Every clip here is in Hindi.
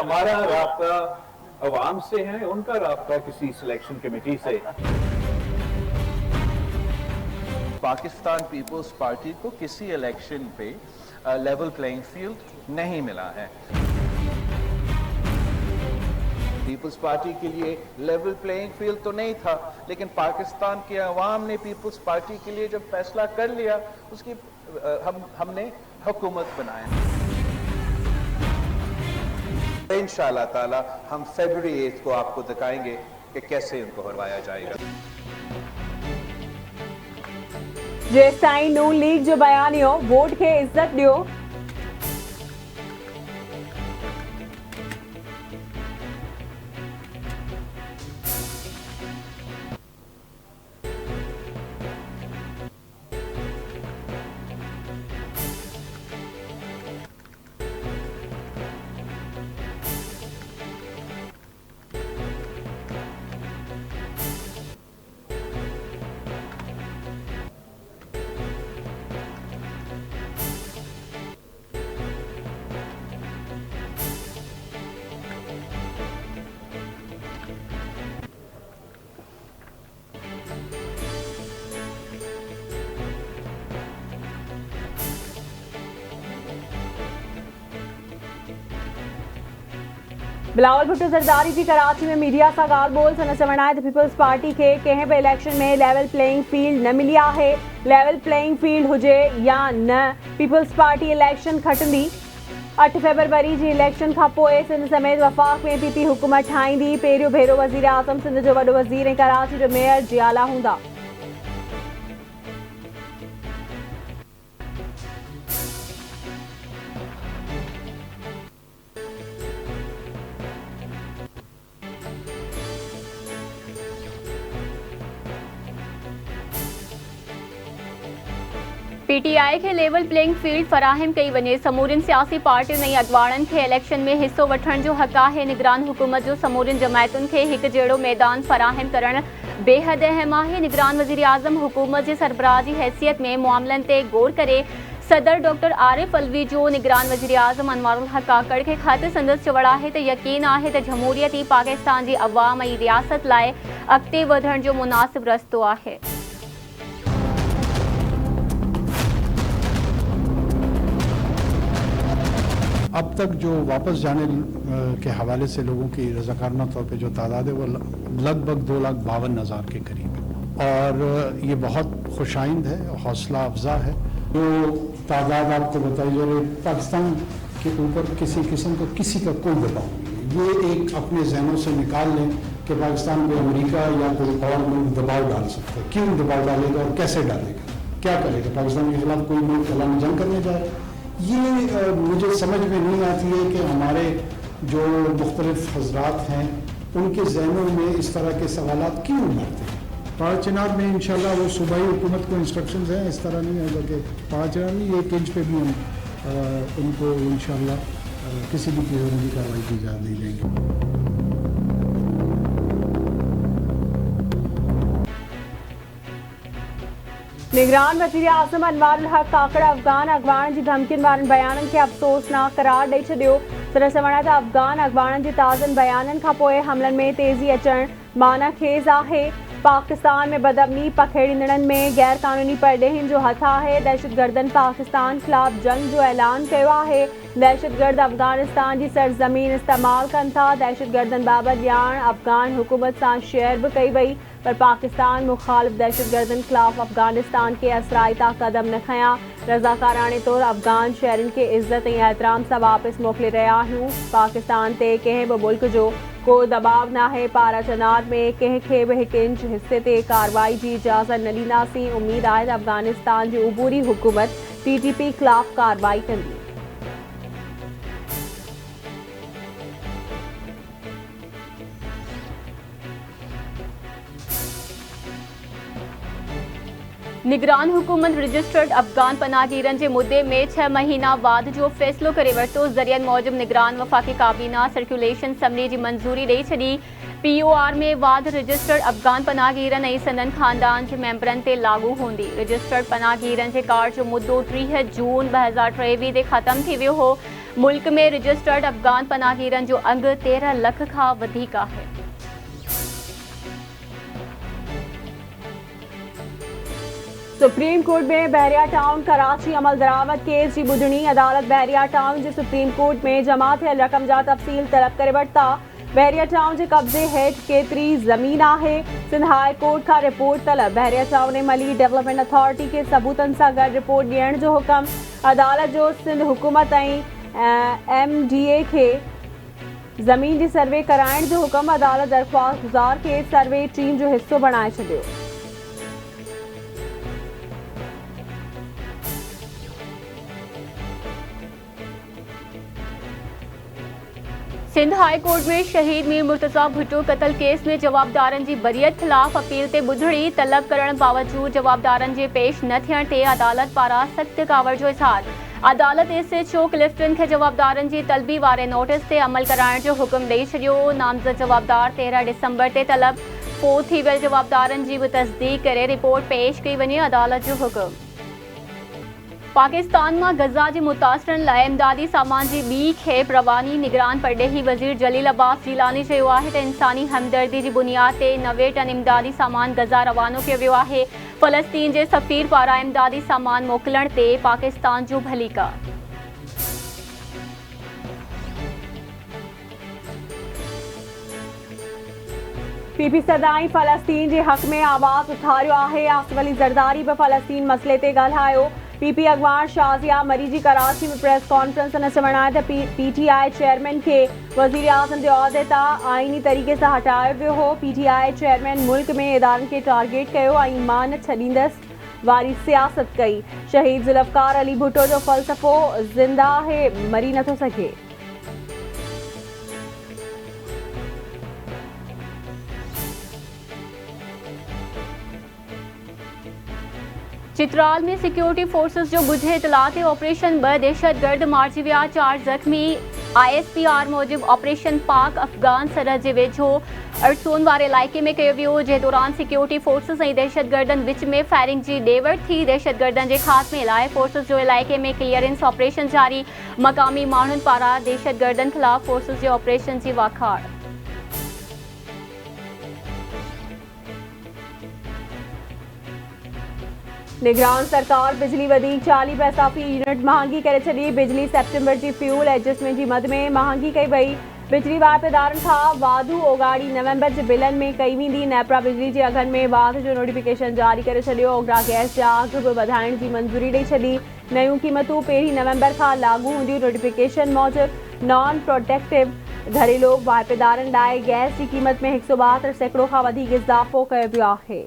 हमारा राब्ता अवाम से है, उनका राब्ता किसी सिलेक्शन कमेटी से। पाकिस्तान पीपल्स पार्टी को किसी इलेक्शन पे लेवल प्लेइंग फील्ड नहीं मिला है। पीपल्स पार्टी के लिए लेवल प्लेइंग फील्ड तो नहीं था, लेकिन पाकिस्तान के अवाम ने पीपल्स पार्टी के लिए जब फैसला कर लिया, उसकी हमने हुकूमत बनाया। इंशाअल्लाह ताला हम फरवरी 8 को आपको दिखाएंगे कि कैसे उनको हरवाया जाएगा। जेसताईं नून लीग जो बयानियो वोट के इज्जत दियो। बिलावल भुट्टो ज़रदारी जी कराची में मीडिया सां ॻाल्हि ॿोल सन चवण आहे त पीपल्स पार्टी के कंहिं बि इलेक्शन में लेवल प्लेइंग फील्ड न मिली आहे। लेवल प्लेइंग फील्ड हुजे या न, पीपल्स पार्टी इलेक्शन खटंदी। 8 फरवरी जी इलेक्शन खां पोइ सिंध समेत वफ़ाक़ में पीपी हुकूमत ठाहींदी। पहिरियों भेरो वज़ीर आज़म सिंध जो वॾो वज़ीर ऐं कराची जो मेयर जियाला हूंदा। पीटीआई के लेवल प्लेइंग फील्ड फराहम कई वञे। समूरिन सियासी पार्टियुनि ऐं अॻवाननि खे इलेक्शन में हिस्सो वठण जो हक़ आहे। निगरान हुकूमत जो समूरिन जमायतुनि खे हिकु जहिड़ो मैदान फराहम करणु बेहद अहम आहे। निगरान वज़ीर आज़म हुकूमत जे सरबराह जी हैसियत में मामलनि ते गौर करे सदर डॉक्टर आरिफ अलवी जो निगरान वज़ीर आज़म अनवारुल हक काकड़ खे ख़त संदसि चवण आहे त यकीन आहे त जमहूरियत ई पाकिस्तान जी अवाम ऐं रियासत लाइ अॻिते वधण जो मुनासिब रस्तो आहे। अब तक जो वापस जाने के हवाले से लोगों की रज़ाकाराना तौर पे जो तादाद है वो लगभग 2,52,000 के करीब है और ये बहुत खुशाइंद है, हौसला अफजा है। जो तादाद आपको बताई जा रही, पाकिस्तान के ऊपर किसी किस्म का किसी का कोई दबाव नहीं है। ये एक अपने जहनों से निकाल लें कि पाकिस्तान को अमेरिका या कोई और मुल्क दबाव डाल सकता है। क्यों दबाव डालेगा और कैसे डालेगा, क्या करेगा? पाकिस्तान के खिलाफ कोई मुल्क ऐलान जंग करने जाए, ये मुझे समझ में नहीं आती है कि हमारे जो मुख्तलिफ हजरात हैं उनके जहनों में इस तरह के सवालात क्यों उभरते हैं। पाँचनार में इंशाल्लाह वो सूबाई हुकूमत को इंस्ट्रक्शंस हैं, इस तरह नहीं होगा कि पाँचनार में एक इंच पे भी हम उनको इंशाल्लाह किसी भी किस्म की कार्रवाई की इजाज़त नहीं देंगे। निगरान वज़ीर आज़म अनवारुल हक काकड़ अफ़गान अॻवान जी धमकियुनि वारनि बयाननि खे अफ़सोसनाक करार ॾेई छॾियो। संदसि चवण आहे त अफ़गान अॻवाननि जे ताज़नि बयाननि खां पोइ हमलनि में तेज़ी अचणु मानाखेज़ आहे। पाकिस्तान में बदअमनी पखेड़ींदड़नि में गैर कानूनी परॾेहिनि जो हथ आहे। दहशतगर्दनि पाकिस्तान ख़िलाफ़ जंग जो ऐलान कयो आहे। दहशतगर्द अफ़गानिस्तान जी सरज़मीन इस्तेमालु कनि था। दहशतगर्दनि बाबति ॼाण अफ़गान हुकूमत सां शेयर बि कई वई, पर पाकिस्तान मुखालिफ़ दहशतगर्दनि ख़िलाफ़ अफ़गानिस्तान के असराइता क़दम न खयां। रज़ाकाराणे तौरु अफ़गान शहरनि खे इज़त ऐं एहतराम सां वापसि मोकिले रहिया आहियूं। पाकिस्तान ते कंहिं बि मुल्क जो को दबाव न आहे। पारा चनार में कंहिंखे बि हिकु इंच हिस्से ते कार्रवाई जी इजाज़त न ॾींदासीं। उमेद आहे त अफ़गानिस्तान जी उबूरी हुकूमत TTP ख़िलाफ़ कार्रवाई कंदी। निगरान हुकूमत रजिस्टर्ड अफ़गान पनाहगीरनि जे मुद्दे में 6 महीना वाध जो फ़ैसिलो करे वरितो। ज़रियनि मूजिब निगरान वफ़ाक़ी काबीना सर्कुलेशन समरी जी मंज़ूरी ॾेई छॾी। POR में वाध रजिस्टर्ड अफ़गान पनाहगीरनि ऐं संदनि ख़ानदान जे मेंबरनि ते लागू हूंदी। रजिस्टर्ड पनाहगीरनि जे कार्ड जो मुद्दो 30 जून 2023 ते ख़तमु थी वियो हो। मुल्क में रजिस्टर्ड अफगान पनाहगीरन जो अंग 13 लख खां वधीक आहे। सुप्रीम कोर्ट में बहरिया टाउन कराची अमल दरामद केस जी ॿुधणी। अदालत बहरिया टाउन जे सुप्रीम कोर्ट में जमा थियल रक़म जा तफ़सील तलब करे वरिता। बहरिया टाउन जे कब्ज़े हेठि केतिरी ज़मीन आहे। सिंध हाई कोर्ट खां रिपोर्ट तलब। बहरिया टाउन ऐं मली डेवलपमेंट अथॉरिटी खे सबूतनि सां गॾु रिपोर्ट ॾियण जो हुकम। अदालत जो सिंध हुकूमत ऐं MDA खे ज़मीन जी सर्वे कराइण जो हुकम। अदालत दरख़्वास्त गुज़ार खे सर्वे टीम जो हिसो बणाए छॾियो। सिंध हाई कोर्ट में शहीद मीर मुर्तज़ा भुट्टो क़त्ल केस में जवाबदारनि जी बरियत ख़िलाफ़ अपील ते ॿुधणी तलब करण बावजूद जवाबदारनि जे पेश न थियण ते अदालत पारां सख़्त कावड़ जो इज़हार। अदालत SHO क्लिफ्टन खे जवाबदारनि जी तलबी वारे नोटिस ते अमल कराइण जो हुकुम ॾेई छॾियो। नामज़द जवाबदार 13 डिसंबर ते तलब पोइ थी वियल जवाबदारनि जी बि तस्दीक करे रिपोर्ट पेश कई वञे। अदालत जो हुकुम। पाकिस्तान में गज़ा के मुतासरन लाइ इमदादी सामान की ॿी खेप रवानी। निगरान परडेही वज़ीर जलील अब्बास जीलानी चयो आहे त इंसानी हमदर्दी की बुनियाद ते 90 टन इमदादी सामान गज़ा रवानो किया वियो आहे। फ़लस्तीन के सफ़ीर पारां इमदादी सामान मोकिलण ते पाकिस्तान जो भलीका। PP सदाई फ़लस्तीन के हक़ में आवाज़ उथारियो आहे। आसिफ अली ज़रदारी बि फ़लस्तीन मसइले ते ॻाल्हायो। PP अगवान शाज़िया मरी जी कराची में प्रेस कॉन्फ्रेंस न चवण आहे त PTI चेयरमैन के वज़ीर आज़म के उहिदे तां आइनी तरीक़े से हटायो वियो हो। PTI चेयरमैन मुल्क में इदारनि के टारगेट कयो ऐं मां न छॾींदसि वारी सियासत कई। शहीद ज़ुल्फ़कार अली भुट्टो जो फ़लसफ़ो ज़िंदा आहे, मरी नथो सघे। चित्राल में सिक्योरिटी फोर्सेस जो ॻुझे इतला ते ऑपरेशन 2 दहशतगर्द मारिजी विया। 4 ज़ख़्मी। ISPR मूजिब ऑपरेशन पाक अफ़गान सरहद जे वेझो अड़सून वारे इलाइक़े में कयो वियो, जे दौरान सिक्योरिटी फोर्सेस ऐं दहशतगर्दनि विच में फायरिंग जी ॾे वठि थी। दहशतगर्दनि जे ख़ात्मे लाइ फोर्सेस जो इलाइक़े में क्लियरेंस ऑपरेशन जारी। मक़ामी माण्हुनि पारां दहशतगर्दनि ख़िलाफ़ फोर्सेस जे ऑपरेशन जी वाखाड़। निगरान सरकार बिजली वधीक 40 पैसा फी यूनिट महांगी करे छॾी। बिजली सेप्टेंबर जी फ्यूल एडजस्टमेंट जी मद में महांगी कई वई। बिजली वाहिपेदारनि खां वाधू ओगाड़ी नवंबर जे बिलनि में कई वेंदी। नेपरा बिजली जे अघनि में वाध जो नोटिफिकेशन जारी करे छॾियो। ओगरा गैस जा अघ बि वधाइण जी मंज़ूरी ॾेई छॾी। नयूं क़ीमतूं 1 नवंबर खां लागू हूंदियूं। नोटिफिकेशन मूजिब नॉन प्रोडक्टिव घरेलू वाहिपेदारनि लाइ गैस जी क़ीमत में 172% खां वधीक इज़ाफ़ो कयो वियो आहे।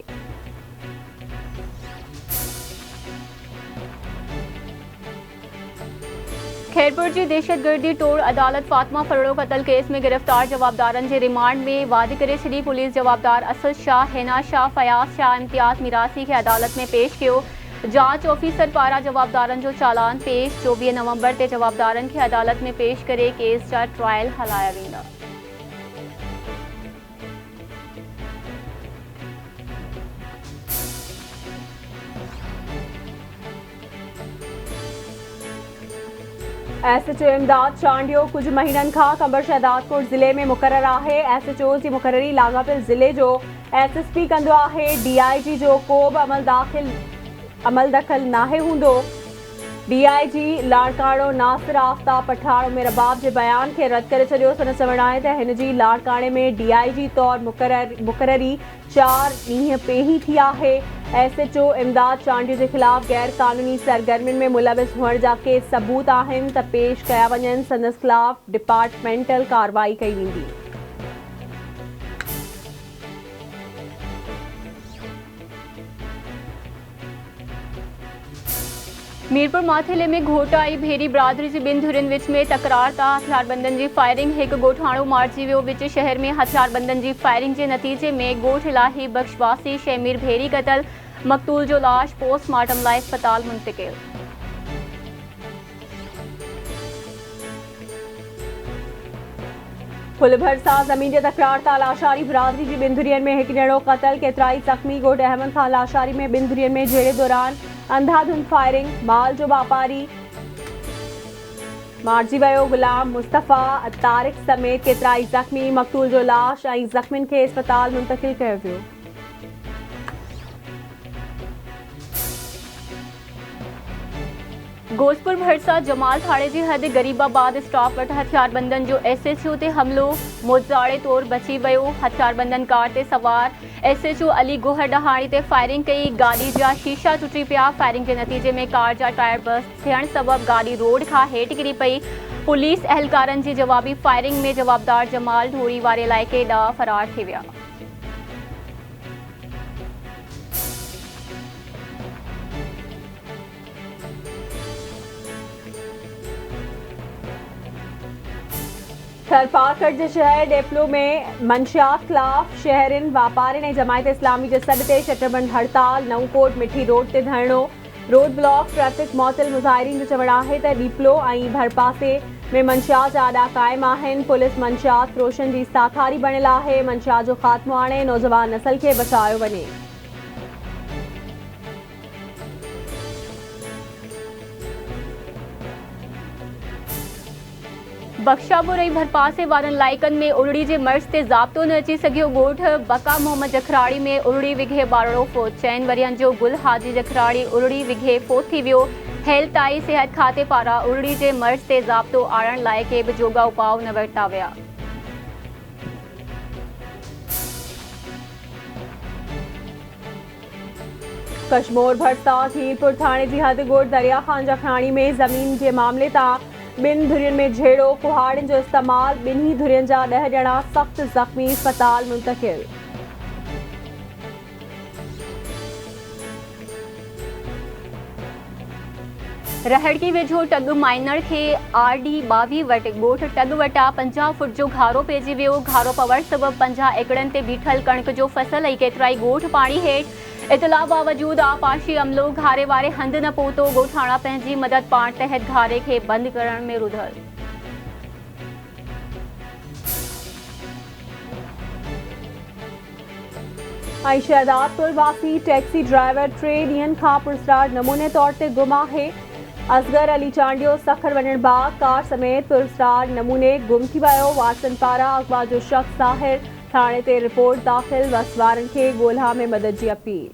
खैरपुर जी दहशतगर्दी टोड़ अदालत फातिमा फरोड़ो क़त्ल केस में गिरफ्तार जवाबदारनि जे रिमांड में वाधि करे छॾी। पुलिस जवाबदार असद शाह, हिना शाह, फयाज़ शाह, इम्तियाज़ मिरासी खे अदालत में पेश कयो। जांच ऑफिसर पारां जवाबदारनि जो चालान पेश। 24 नवंबर ते जवाबदारनि खे अदालत में पेश करे केस जा ट्रायल हलाया वेंदा। SHO इमदाद चांडियो कुछ महीननि खां कंबर शहदादकोट ज़िले में मुक़रर आहे। SHO जी मुक़ररी लाॻापियल ज़िले जो SSP कंदो आहे। DIG जो को बि अमल दख़ल नाहे हूंदो। DIG लाड़काणो नासिर आफ्ताब पठाण उमिर रबाब जे बयान खे रद्द करे छॾियो। संदसि चवणु आहे त हिन जी लाड़काणे में DIG तौरु मुक़ररी 4 ॾींहं पहिरीं थी आहे। SHO इमदाद चांडियो जे ख़िलाफ़ गैर क़ानूनी सरगर्मियुनि में मुलविस हुअण जा के सबूत आहिनि त पेश कया वञनि। संदसि ख़िलाफ़ डिपार्टमेंटल कार्रवाई कई वेंदी। मीरपुर माथेले में घोटा ऐं भेरी बिरादरी जी 2 धुरियुनि विच में तकरार तां हथियारबंदनि जी फायरिंग। हिकु ॻोठाणो मारिजी वियो। विच शहर में हथियारबंदनि जी फायरिंग जे नतीजे में ॻोठ इलाही बख्शवासी शेमीर भेरी क़त्ल। मक़तूल जो लाश पोस्टमार्टम लाइ अस्पताल मुंतक़िल। फुल भरसा ज़मीन जे तकरार तां लाशारी बिरादरी जी 2 धुरियुनि में हिकु ॼणो क़त्ल, केतिराई ज़ख़्मी। ॻोठ अहमद खान लाशारी में 2 धुरियुनि में जहिड़े दौरान अंधाधुंध फायरिंग। माल जो वापारी मारिजी वियो गुलाम मुस्तफ़ा तारिक समेत केतिराई ज़ख़्मी। मक़तूल जो लाश ऐं ज़ख़्मियुनि खे अस्पताल मुंतक़िल कयो वियो। गोसपुर भरसा जमाल थाणे जी हद गरीबाबाद स्टॉप वटि हथियारबंदनि जो SHO ते हमिलो मुज़ाड़े तौरु बची वियो। हथियारबंदनि कार ते सवार SHO अली गोहर डहाणी ते फायरिंग कई। गाॾी जा शीशा टुटी पिया। फायरिंग जे नतीजे में कार जा टायर बस्ट थियण सबबि गाॾी रोड खां हेठि किरी पई। पुलिस अहलकारनि जी जवाबी फायरिंग में जवाबदार जमाल ढोरी वारे इलाइक़े ॾांहुं फ़रार थी विया। थरपारकट जे शहर डेपलो में मंशियात ख़िलाफ़ शहरियुनि वापारियुनि ऐं जमायत इस्लामी जे सॾ ते शटरबंद हड़ताल। नवकोट मिठी रोड ते धरणो, रोड ब्लॉक, ट्रैफिक मुअतल। मुज़ाहिरीन जो चवणु आहे त डीपलो ऐं भरपासे में मंशियात जा आॾा क़ाइमु आहिनि। पुलिस मंशियात फ़रोशनि जी साखारी बणियल आहे। मंशियात जो ख़ात्मो आणे नौजवान नस्ल खे बचायो वञे। बख्शापुर ऐं भरपासे वारनि इलाइक़नि में उरड़ी जे मर्ज़ ते ज़ाब्तो न अची सघियो। ॻोठ बका मोहम्मद जखराड़ी में उरड़ी विघे ॿारड़ो फ़ौत। 4 वरियनि जो गुल हाजी जखराड़ी उरड़ी विघे फ़ौत थी वियो। हेल्थ ऐं सिहत खाते पारां उरड़ी जे मर्ज़ ते ज़ाब्तो आणण लाइ के बि जोगा उपाउ न वरिता विया। कशमोर भरसा खीरपुर थाणे जी हद ॻोठ दरिया खान जखराणी में ज़मीन जे मामले तां ॿिनि धुरियुनि में झेड़ो, कुहाड़ियुनि जो इस्तेमालु। ॿिन्ही धुरियुनि जा 10 ॼणा सख़्त ज़ख़्मी, अस्पताल मुंतक़िल। रहड़की वेझो टग माइनर खे RD 22 वटि ॻोठ टग वटां 50 फुट जो घारो पइजी वियो। घारो पवण सबबि 50 एकड़नि ते बीठल कणिक जो फसल ऐं केतिराई ॻोठ पाणी हेठि। इतला बावजूद आपाशी अमलो घारे वारे हंधि न पहुतो। ॻोठाणा पंहिंजी मदद पाण तहत घारे खे बंदि करण में रुधल। ऐं शहदादपुर वासी टैक्सी ड्राइवर 3 ॾींहंनि खां पुरस्कार नमूने तौर ते गुम आहे। असगर अली चांडियो सखर वञण बाग कार समेत पुरस्कार नमूने गुम थी वियो। वारसनि पारां अगवा जो शख़्स ज़ाहिर। थाणे ते रिपोर्ट दाख़िल। वसवारनि खे ॻोल्हा में मदद जी अपील।